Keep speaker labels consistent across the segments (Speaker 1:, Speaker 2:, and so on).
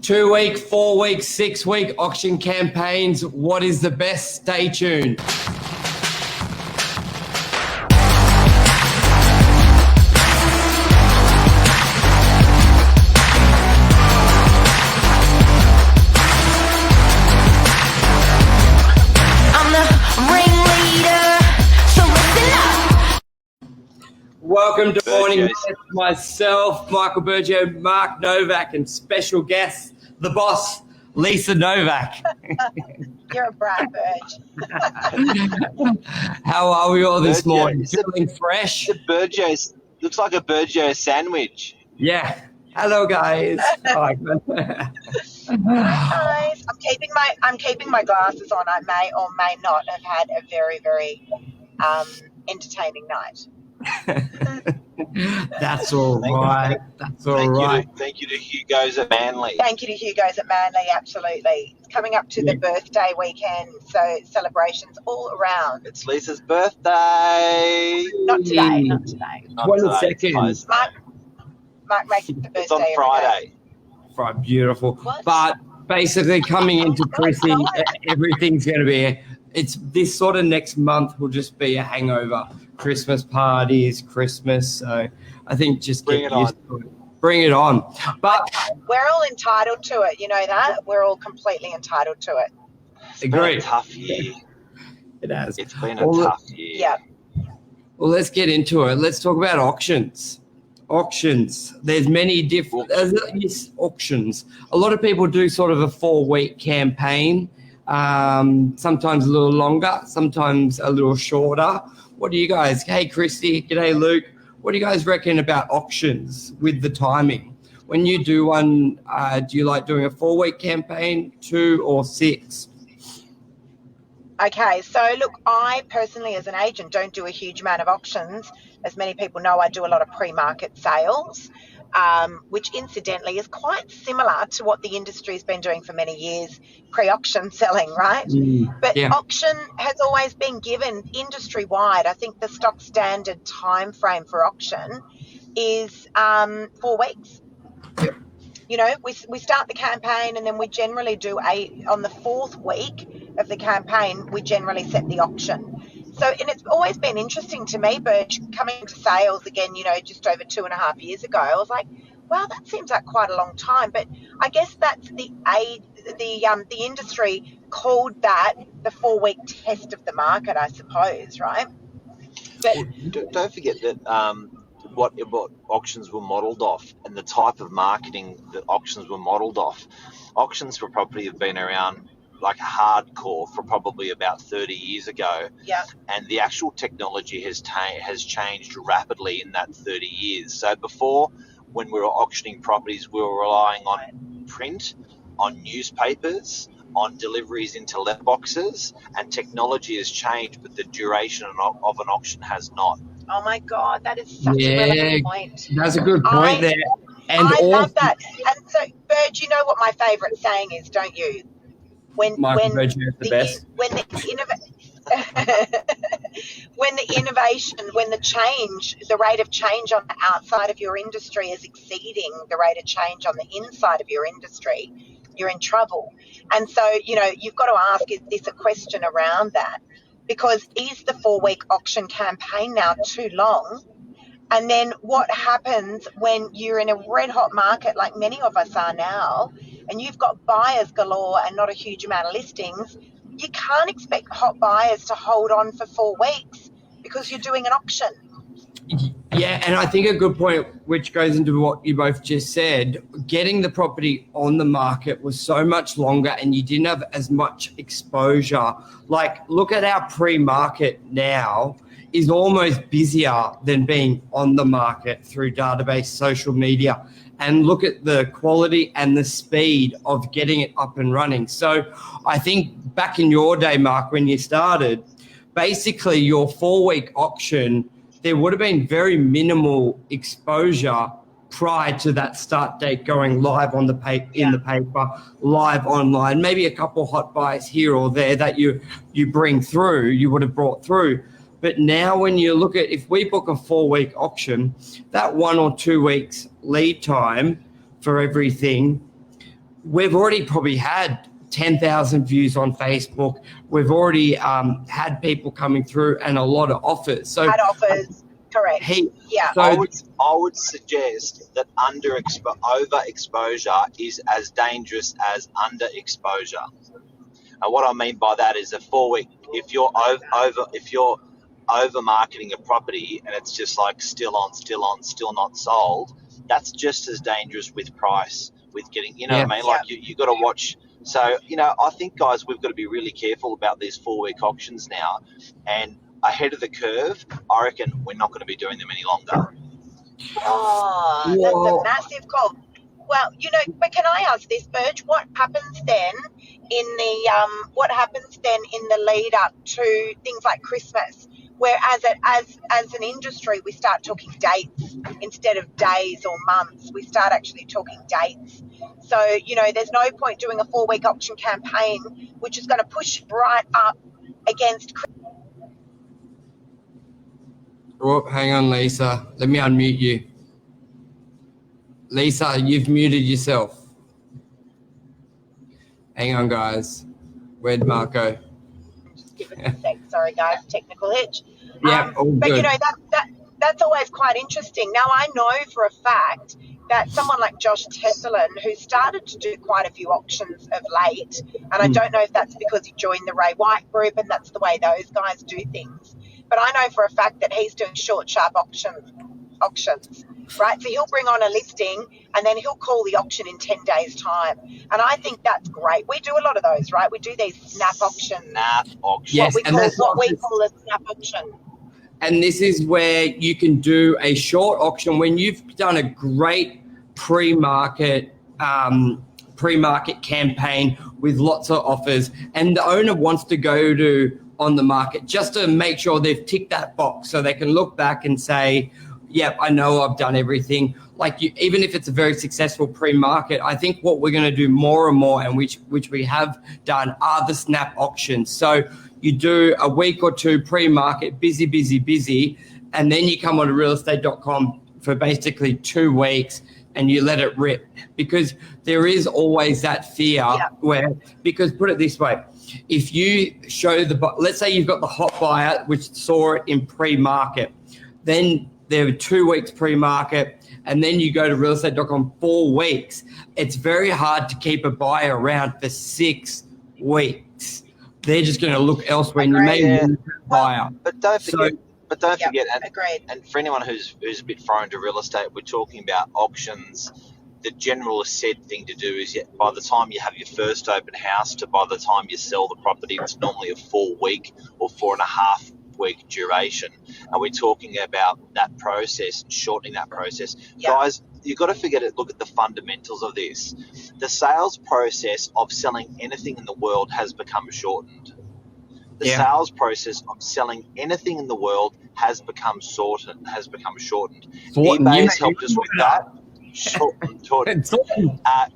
Speaker 1: 2-week, 4-week, 6-week auction campaigns. What is the best? Stay tuned. Welcome to Morning with myself, Michael Bergio, Mark Novak, and special guest, the boss, Lisa Novak.
Speaker 2: You're a brat, Berg.
Speaker 1: How are we all this morning? Feeling fresh?
Speaker 3: Bergio looks like a Bergio sandwich.
Speaker 1: Yeah. Hello, guys.
Speaker 2: Hi, guys. I'm keeping my glasses on. I may or may not have had a very, very entertaining night.
Speaker 1: That's all right. That's all right.
Speaker 3: Thank you to Hugo's at Manly.
Speaker 2: Thank you to Hugo's at Manly, absolutely. It's coming up to the birthday weekend, so celebrations all around.
Speaker 3: It's Lisa's birthday.
Speaker 2: Not today.
Speaker 1: 22nd.
Speaker 2: Mark makes the birthday.
Speaker 3: It's on Friday.
Speaker 1: Right, beautiful.
Speaker 2: What?
Speaker 1: But basically coming into Chrissy, everything's going to be, it's this sort of next month will just be a hangover. Christmas parties, Christmas. So I think just get used to it. Bring it on. But
Speaker 2: we're all entitled to it. You know that? We're all completely entitled to it.
Speaker 3: It's been a tough year.
Speaker 1: It has.
Speaker 3: It's been a tough year.
Speaker 2: Yeah.
Speaker 1: Well, let's get into it. Let's talk about auctions. Auctions. There's many different auctions. A lot of people do sort of a 4-week campaign, sometimes a little longer, sometimes a little shorter. What do you guys? Hey, Christy. G'day, Luke. What do you guys reckon about auctions with the timing? When you do one, do you like doing a 4-week campaign, 2 or 6?
Speaker 2: Okay, so look, I personally as an agent don't do a huge amount of auctions. As many people know, I do a lot of pre-market sales, which incidentally is quite similar to what the industry has been doing for many years, pre-auction selling, right? But auction has always been given industry-wide. I think the stock standard time frame for auction is 4 weeks. You know, we start the campaign and then we generally do on the 4th week of the campaign, we generally set the auction. So, and it's always been interesting to me, Birch, coming into sales again, you know, just over 2.5 years ago, I was like, wow, that seems like quite a long time. But I guess that's the industry called that the 4-week test of the market, I suppose, right? But
Speaker 3: don't forget that what auctions were modelled off and the type of marketing that auctions were modelled off. Auctions for property have been around like hardcore for probably about 30 years ago.
Speaker 2: Yeah. And
Speaker 3: the actual technology has changed rapidly in that 30 years. So before, when we were auctioning properties, we were relying on print, on newspapers, on deliveries into letterboxes, and technology has changed, but the duration of an auction has not.
Speaker 2: Oh my God, that is such a relevant point.
Speaker 1: That's a good point there. And
Speaker 2: I love that. And so, Bird, you know what my favourite saying is, don't you? When the rate of change on the outside of your industry is exceeding the rate of change on the inside of your industry, you're in trouble. And so, you know, you've got to ask, is this a question around that? Because is the 4-week auction campaign now too long? And then what happens when you're in a red hot market like many of us are now, and you've got buyers galore and not a huge amount of listings? You can't expect hot buyers to hold on for 4 weeks because you're doing an auction.
Speaker 1: Yeah, and I think a good point, which goes into what you both just said, getting the property on the market was so much longer and you didn't have as much exposure. Like, look at our pre-market now is almost busier than being on the market through database, social media, and look at the quality and the speed of getting it up and running. So I think back in your day, Mark, when you started, basically your 4-week auction, there would have been very minimal exposure prior to that start date going live on the in the paper, live online, maybe a couple hot buys here or there that you bring through, you would have brought through. But now when you look at, if we book a 4-week auction, that 1 or 2 weeks lead time for everything, we've already probably had 10,000 views on Facebook. We've already had people coming through and a lot of offers. So
Speaker 2: Had offers, correct.
Speaker 1: So
Speaker 3: I would suggest that overexposure is as dangerous as underexposure. And what I mean by that is a 4-week. If you're over marketing a property and it's just like still not sold, that's just as dangerous with price, with getting, you know what I mean? Like you got to watch. So, you know, I think, guys, we've got to be really careful about these 4-week auctions now. And ahead of the curve, I reckon we're not going to be doing them any longer.
Speaker 2: Oh, that's a massive call. Well, you know, but can I ask this, Burge? What happens then in the lead up to things like Christmas, where as an industry we start talking dates instead of days or months? We start actually talking dates. So, you know, there's no point doing a 4-week auction campaign which is going to push right up against.
Speaker 1: Oh, hang on, Lisa. Let me unmute you. Lisa, you've muted yourself. Hang on, guys. Where'd Marco?
Speaker 2: Just give it a sec. Sorry, guys. Technical hitch.
Speaker 1: Yeah, all
Speaker 2: but
Speaker 1: good.
Speaker 2: You know, that's always quite interesting. Now, I know for a fact that someone like Josh Tesselin, who started to do quite a few auctions of late, and I don't know if that's because he joined the Ray White group and that's the way those guys do things, but I know for a fact that he's doing short, sharp auctions, right? So he'll bring on a listing and then he'll call the auction in 10 days' time. And I think that's great. We do a lot of those, right? We do these snap auctions.
Speaker 1: Yes,
Speaker 2: what we call a snap auction.
Speaker 1: And this is where you can do a short auction when you've done a great pre-market campaign with lots of offers, and the owner wants to go to on the market just to make sure they've ticked that box so they can look back and say, yep, I know I've done everything. Like even if it's a very successful pre-market, I think what we're going to do more and more, and which we have done, are the snap auctions. So you do a week or two pre-market, busy, and then you come on to realestate.com for basically 2 weeks and you let it rip, because there is always that fear because put it this way, if you show let's say you've got the hot buyer which saw it in pre-market, then there are 2 weeks pre-market, and then you go to realestate.com 4 weeks. It's very hard to keep a buyer around for 6 weeks. They're just going to look elsewhere, and you may lose that buyer.
Speaker 3: But don't forget,
Speaker 2: agreed.
Speaker 3: And for anyone who's a bit foreign to real estate, we're talking about auctions. The general said thing to do is by the time you have your first open house to by the time you sell the property, it's normally a 4-week or 4.5-week duration. And we're talking about that process, shortening that process. Guys, you've got to look at the fundamentals of this. The sales process of selling anything in the world has become shortened. The sales process of selling anything in the world has become shortened. eBay has helped us with that.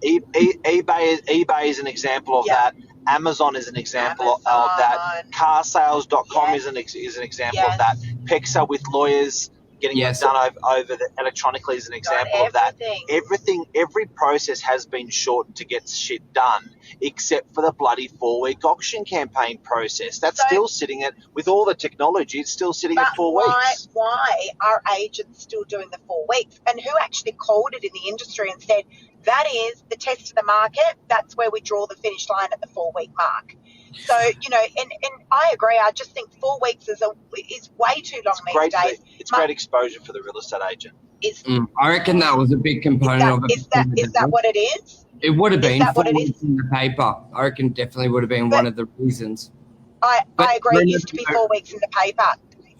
Speaker 3: eBay is an example of that. Amazon is an example of that. Carsales.com is an example of that. Pexa with lawyers getting it done over electronically is an example of that. Every process has been shortened to get shit done, except for the bloody 4-week auction campaign process. That's still sitting with all the technology, it's still sitting at 4 weeks.
Speaker 2: Why are agents still doing the 4 weeks? And who actually called it in the industry and said, that is the test of the market, that's where we draw the finish line at the 4-week mark? So, you know, and I agree. I just think 4 weeks is way too long these days.
Speaker 3: It's great exposure for the real estate agent.
Speaker 1: I reckon that was a big component of it.
Speaker 2: Is that what it is?
Speaker 1: It would have been 4 weeks in the paper. I reckon definitely would have been one of the reasons.
Speaker 2: I agree. It used to be 4 weeks in the paper.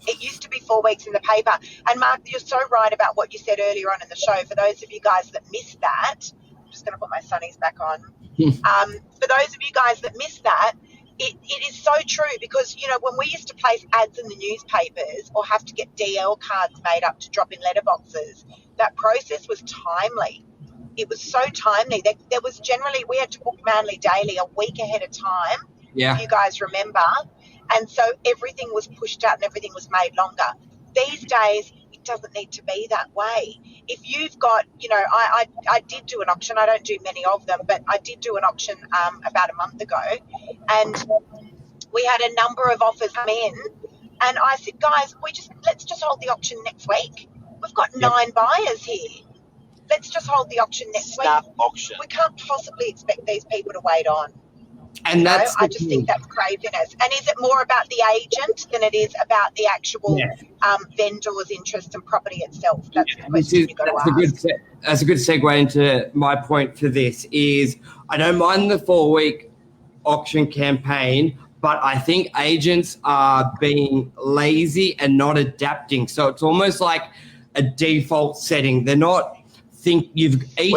Speaker 2: It used to be 4 weeks in the paper. And Mark, you're so right about what you said earlier on in the show. For those of you guys that missed that, I'm just going to put my sunnies back on. For those of you guys that missed that, it is so true, because, you know, when we used to place ads in the newspapers or have to get DL cards made up to drop in letterboxes, that process was timely. It was so timely. There was generally, we had to book Manly Daily a week ahead of time, if you guys remember. And so everything was pushed out and everything was made longer. These days, doesn't need to be that way. If you've got, I did do an auction. I don't do many of them, but I did do an auction about a month ago, and we had a number of offers come in, and I said, guys, let's just hold the auction next week. We've got 9 buyers here. Let's just hold the auction next week.
Speaker 3: Auction.
Speaker 2: We can't possibly expect these people to wait on.
Speaker 1: And
Speaker 2: I just think that's craziness. And is it more about the agent than it is about the actual vendor's interest and property itself? That's the question you've got to ask.
Speaker 1: That's a good segue into my point for this is I don't mind the 4-week auction campaign, but I think agents are being lazy and not adapting. So it's almost like a default setting. They're not each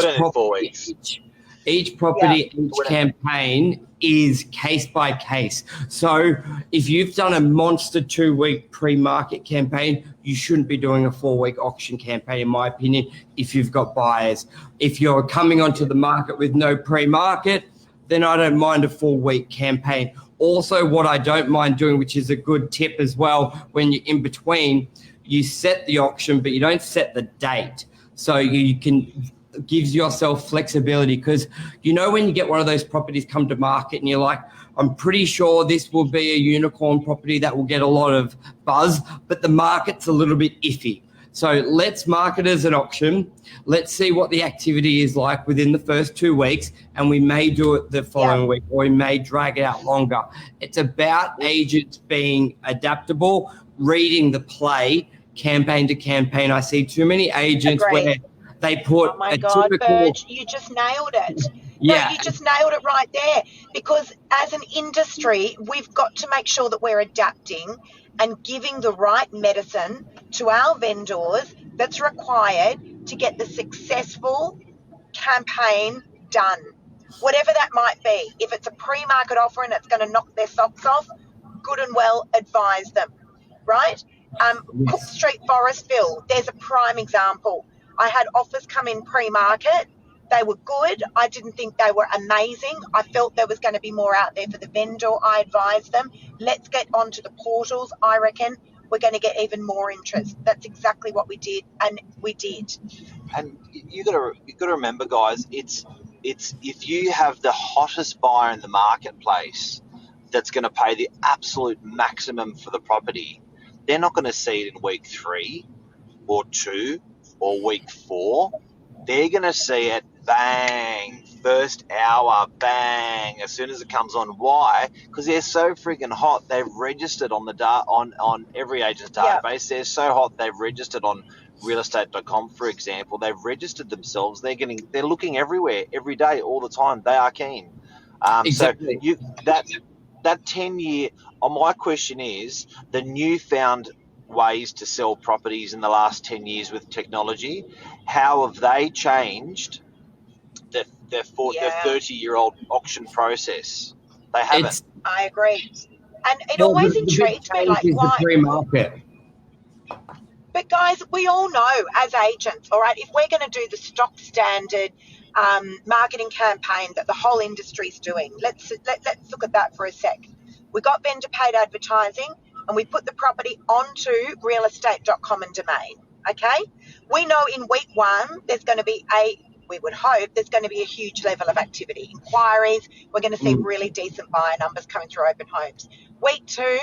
Speaker 1: campaign is case by case. So if you've done a monster 2-week pre-market campaign, you shouldn't be doing a 4-week auction campaign, in my opinion, if you've got buyers. If you're coming onto the market with no pre-market, then I don't mind a 4-week campaign. Also, what I don't mind doing, which is a good tip as well, when you're in between, you set the auction, but you don't set the date. So you can gives yourself flexibility, because when you get one of those properties come to market and you're like, I'm pretty sure this will be a unicorn property that will get a lot of buzz, but the market's a little bit iffy. So let's market as an auction. Let's see what the activity is like within the first 2 weeks, and we may do it the following week, or we may drag it out longer. It's about agents being adaptable, reading the play campaign to campaign. I see too many agents where they put
Speaker 2: Burge, you just nailed it.
Speaker 1: Yeah.
Speaker 2: No, you just nailed it right there. Because as an industry, we've got to make sure that we're adapting and giving the right medicine to our vendors that's required to get the successful campaign done. Whatever that might be. If it's a pre-market offer and it's going to knock their socks off, good and well, advise them, right? Cook Street, Forestville, there's a prime example. I had offers come in pre-market. They were good. I didn't think they were amazing. I felt there was going to be more out there for the vendor. I advised them, let's get onto the portals. I reckon we're going to get even more interest. That's exactly what we did, and we did.
Speaker 3: And you got to remember, guys, it's if you have the hottest buyer in the marketplace that's going to pay the absolute maximum for the property, they're not going to see it in week 3 or 2 or week 4. They're going to see it, bang, first hour, bang, as soon as it comes on. Why? Because they're so freaking hot. They've registered on the on every agent's database. They're so hot. They've registered on realestate.com, for example. They've registered themselves. They're looking everywhere, every day, all the time. They are keen.
Speaker 1: Exactly.
Speaker 3: So that 10-year. My question is, the newfound ways to sell properties in the last 10 years with technology, how have they changed the 30-year-old auction process? They haven't.
Speaker 2: I agree. And it always intrigues me, like, why?
Speaker 1: Pre-market.
Speaker 2: But guys, we all know as agents, all right, if we're going to do the stock standard marketing campaign that the whole industry's doing, let's look at that for a sec. We got vendor paid advertising, and we put the property onto realestate.com and domain, okay? We know in week 1 there's going to be we would hope there's going to be a huge level of activity, inquiries. We're going to see really decent buyer numbers coming through open homes. Week 2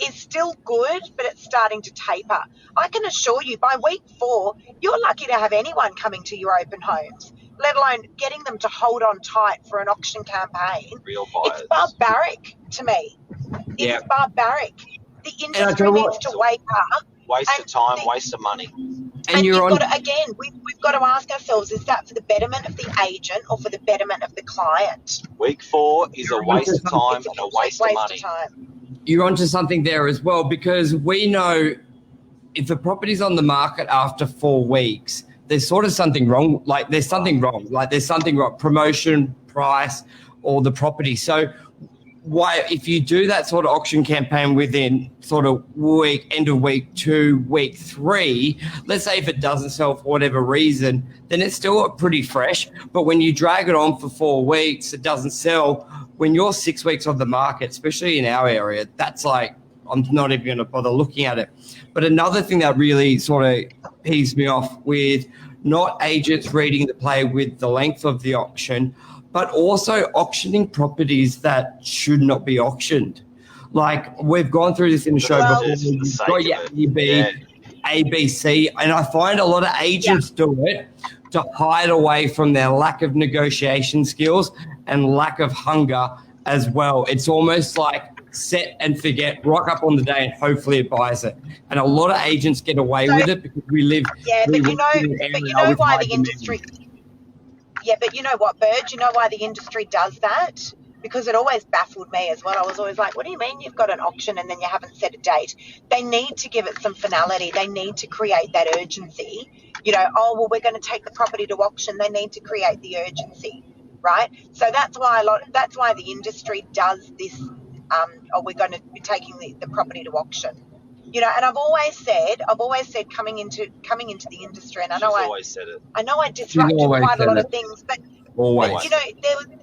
Speaker 2: is still good, but it's starting to taper. I can assure you by week 4, you're lucky to have anyone coming to your open homes, let alone getting them to hold on tight for an auction campaign.
Speaker 3: Real buyers.
Speaker 2: It's barbaric to me. It's barbaric. The industry needs to wake up.
Speaker 3: Waste of time, waste of money.
Speaker 2: And you've got to, again, we've got to ask ourselves, is that for the betterment of the agent or for the betterment of the client?
Speaker 3: Week 4 is a waste of time and a waste of money.
Speaker 1: You're onto something there as well, because we know if a property's on the market after 4 weeks, there's sort of something wrong. Like there's something wrong. Promotion, price, or the property. So why, if you do that sort of auction campaign within sort of end of week 2, week 3, let's say if it doesn't sell for whatever reason, then it's still pretty fresh. But when you drag it on for 4 weeks, it doesn't sell. When you're 6 weeks on the market, especially in our area, that's like I'm not even going to bother looking at it. But another thing that really sort of pees me off with not agents reading the play with the length of the auction, but also auctioning properties that should not be auctioned. Like, we've gone through this in the show before. You've got your A, B, C, and I find a lot of agents do it to hide away from their lack of negotiation skills and lack of hunger as well. It's almost like set and forget, rock up on the day and hopefully it buys it. And a lot of agents get away with it because we live.
Speaker 2: Yeah, but you know why the industry. Yeah, but you know what, Burge? You know why the industry does that? Because it always baffled me as well. I was always like, what do you mean you've got an auction and then you haven't set a date? They need to give it some finality. They need to create that urgency. You know, oh, well, we're going to take the property to auction. They need to create the urgency, right? So that's why the industry does this. We're going to be taking the property to auction. You know, and I've always said coming into the industry, and I know I disrupted quite a lot of things, but you know,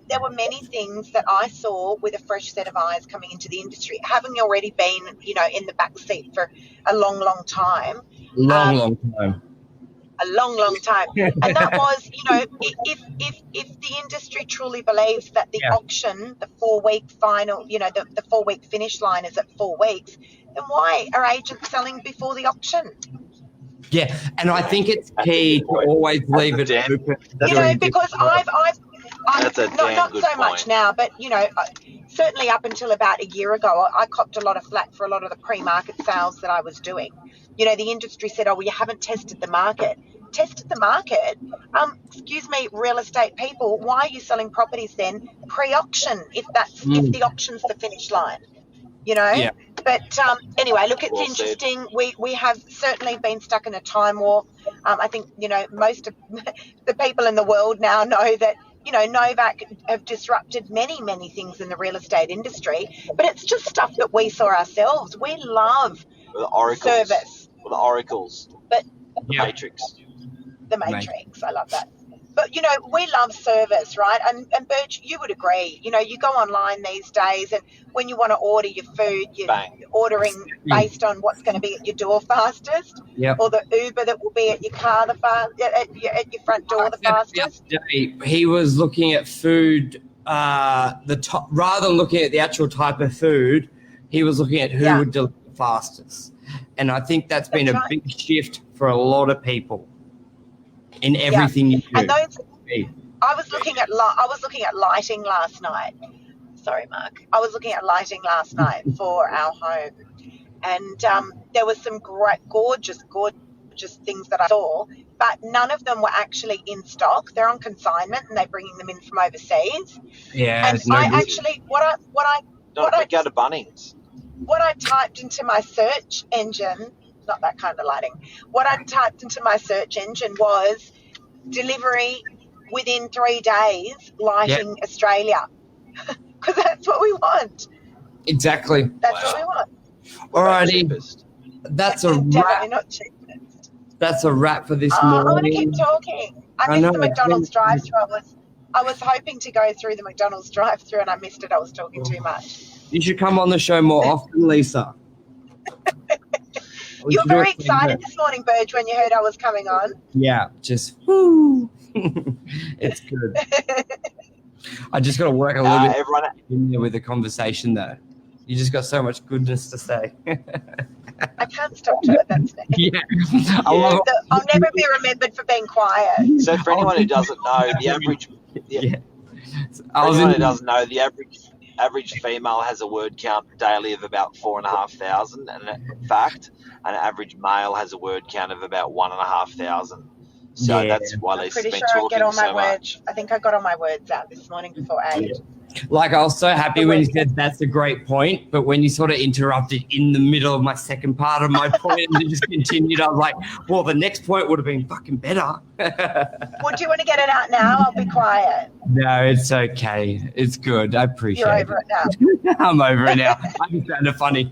Speaker 2: there were many things that I saw with a fresh set of eyes coming into the industry, having already been, you know, in the back seat for a long time.
Speaker 1: Long time.
Speaker 2: A long time. And that was, you know, if the industry truly believes that the auction, the 4-week final, you know, the 4-week finish line is at 4 weeks, then why are agents selling before the auction?
Speaker 1: Yeah, and I think it's key to always leave it open.
Speaker 2: You know, because I've not so much now, but, you know, certainly up until about a year ago, I copped a lot of flack for a lot of the pre-market sales that I was doing. You know, the industry said, oh, well, you haven't tested the market. Tested the market? Excuse me, real estate people, why are you selling properties then pre-auction if the auction's the finish line? You know? Yeah. But anyway, look, it's interesting. We have certainly been stuck in a time warp. I think, you know, most of the people in the world now know that, you know, Novak have disrupted many things in the real estate industry, but it's just stuff that we saw ourselves. We love service.
Speaker 3: The oracles.
Speaker 2: But
Speaker 3: the Matrix.
Speaker 2: The Matrix. I love that. But, you know, we love service, right? And Birch, you would agree. You know, you go online these days and when you want to order your food, you're ordering based on what's going to be at your door fastest, or the Uber that will be at your car at your front door the fastest.
Speaker 1: He was looking at food, rather than looking at the actual type of food, he was looking at who would deliver fastest. And I think that's been a big shift for a lot of people in everything you do.
Speaker 2: And I was looking at lighting last night. Sorry, Mark. I was looking at lighting last night for our home, and there was some great, gorgeous things that I saw, but none of them were actually in stock. They're on consignment, and they're bringing them in from overseas.
Speaker 1: Yeah,
Speaker 2: and I actually go to
Speaker 3: Bunnings.
Speaker 2: What I typed into my search engine, not that kind of lighting. What I typed into my search engine was delivery within 3 days, lighting Australia. Because that's what we want.
Speaker 1: Exactly.
Speaker 2: That's what we want.
Speaker 1: Alrighty. That's a wrap.
Speaker 2: Not cheapest.
Speaker 1: That's a wrap for this morning.
Speaker 2: I want to keep talking. I missed the McDonald's drive-thru. I was hoping to go through the McDonald's drive-thru and I missed it. I was talking too much.
Speaker 1: You should come on the show more often, Lisa.
Speaker 2: You were very excited this morning, Burge, when you heard I was coming on.
Speaker 1: Yeah, just whoo. It's good. I just got to work a little bit in there with the conversation, though. You just got so much goodness to say.
Speaker 2: I can't stop to it. That's me. I'll never be remembered for being quiet.
Speaker 3: So for anyone who doesn't know, the average. The average female has a word count daily of about 4,500, and in fact, an average male has a word count of about 1,500. So that's why Lisa's been talking so much.
Speaker 2: Pretty sure I think I got all my words out this morning before 8.
Speaker 1: Yeah. Like, I was so happy when you said that's a great point, but when you sort of interrupted in the middle of my second part of my point and just continued, I was like, well, the next point would have been fucking better.
Speaker 2: Well, do you want to get it out now? I'll be quiet.
Speaker 1: No, it's okay. It's good. I appreciate it.
Speaker 2: You're over it now.
Speaker 1: I'm over it now. I just found it funny.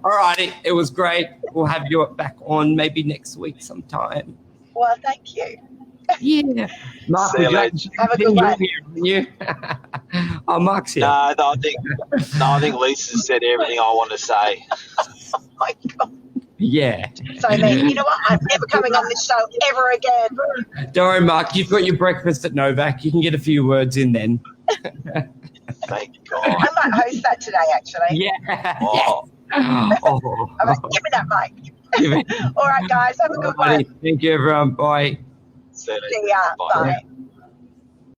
Speaker 1: All righty. It was great. We'll have you back on maybe next week sometime.
Speaker 2: Well, thank you.
Speaker 1: Yeah. Mark,
Speaker 3: see you later.
Speaker 2: Have a good one.
Speaker 1: You. Oh, Mark's here.
Speaker 3: No, I think Lisa said everything I want to say.
Speaker 2: Oh my God.
Speaker 1: Yeah.
Speaker 2: So then, you know what? I'm never coming on this show ever again.
Speaker 1: Don't worry, Mark. You've got your breakfast at Novak. You can get a few words in then.
Speaker 3: Thank God.
Speaker 2: I might host that today, actually.
Speaker 1: Yeah.
Speaker 3: Oh.
Speaker 1: Oh.
Speaker 2: All right, give me that mic.
Speaker 1: Give it.
Speaker 2: All right, guys, have a good
Speaker 1: Buddy,
Speaker 2: one.
Speaker 1: thank you, everyone. Bye.
Speaker 3: See you later.
Speaker 2: See ya.
Speaker 3: Bye.
Speaker 2: Bye.